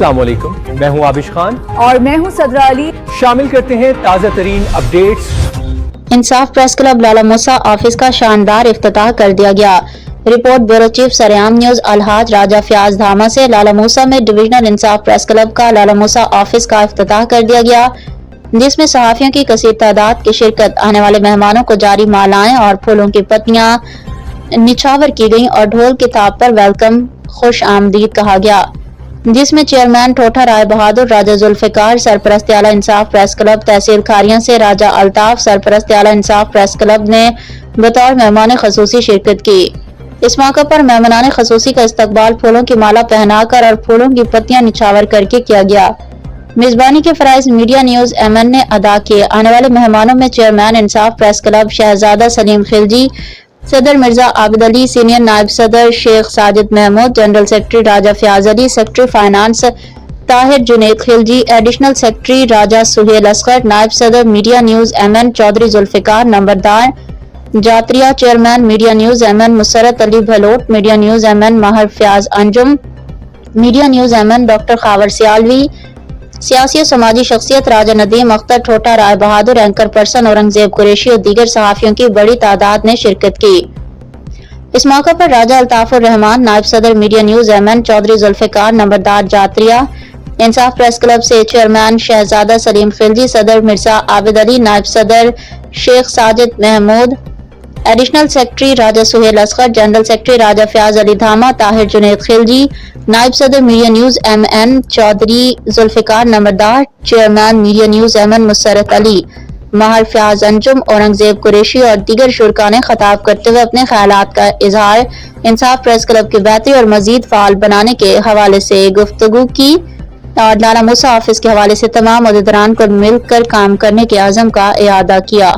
अस्सलाम वालेकुम, मैं हूं आबिश खान और मैं हूं सदरा अली। शामिल करते हैं ताज़ा तरीन अपडेट्स। इंसाफ प्रेस क्लब लाला मूसा ऑफिस का शानदार इफ्तिताह कर दिया गया। रिपोर्ट ब्यूरो चीफ सरेआम न्यूज अलहाज राजा फयाज धामा से लाला मूसा में डिविजनल इंसाफ प्रेस क्लब का लाला मूसा ऑफिस का इफ्तिताह कर दिया गया, जिसमें सहाफियों की कसीर तादाद की शिरकत, आने वाले मेहमानों को जारी मालाएं और फूलों की पत्तियां निछावर की गईं और ढोल की ताप पर वेलकम खुश आमदीद कहा गया, जिसमें चेयरमैन ठोठा राय बहादुर, राजा जुल्फिकार, सरपरस्त आला इंसाफ प्रेस क्लब तहसील खारियां से राजा अल्ताफ, सरपरस्त आला इंसाफ प्रेस क्लब ने बतौर मेहमान खसूसी शिरकत की। इस मौके पर मेहमानान खसूसी का इस्तकबाल फूलों की माला पहनाकर और फूलों की पत्तियां निछावर करके किया गया। मेजबानी के फराइज मीडिया न्यूज एमएन ने अदा किए। आने वाले मेहमानों में chairman Insaf press club Shahzada Salim Khilji, सदर मिर्जा आबिद अली, सीनियर नायब सदर Sheikh Sajid Mahmood, general secretary Raja Fayaz Ali, secretary finance Tahir Junaid Khilji, additional secretary Raja Sohail Asghar, नायब सदर media news MN Chaudhry Zulfiqar, नंबरदार Jataria, chairman media news MN Musarrat Ali Bhalot, media news MN Mehr Fayaz Anjum, media news MN doctor Khawar Sialvi, सियासी और समाजी शख्सियत राजा नदीम अख्तर, ठोठा राय बहादुर, एंकर पर्सन औरंगजेब कुरैशी और दीगर सहाफियों की बड़ी तादाद ने शिरकत की। इस मौके पर राजा अल्ताफुर रहमान, नायब सदर media news MN Chaudhry Zulfiqar, नंबरदार जातरिया, इंसाफ प्रेस क्लब से चेयरमैन शहजादा सलीम खिलजी, सदर मिर्जा आबिद अली, नायब सदर Sheikh Sajid Mahmood, additional secretary Raja Sohail Asghar, general secretary Raja Fayaz Ali Dhama, Tahir Junaid Khilji, नायब सदर media news MN Chaudhry Zulfiqar, नंबरदार chairman media news MN Musarrat Ali, Mehr Fayaz Anjum, Aurangzeb Qureshi और दीगर शुरका ने खिताब करते हुए अपने ख्यालात का इजहार इंसाफ प्रेस क्लब की बेहतरी और मजीद फाल बनाने के हवाले से गुफ्तगू की और लाला मूसा ऑफिस के हवाले से तमाम अहदेदारान को मिलकर काम करने के आज़म का इरादा किया।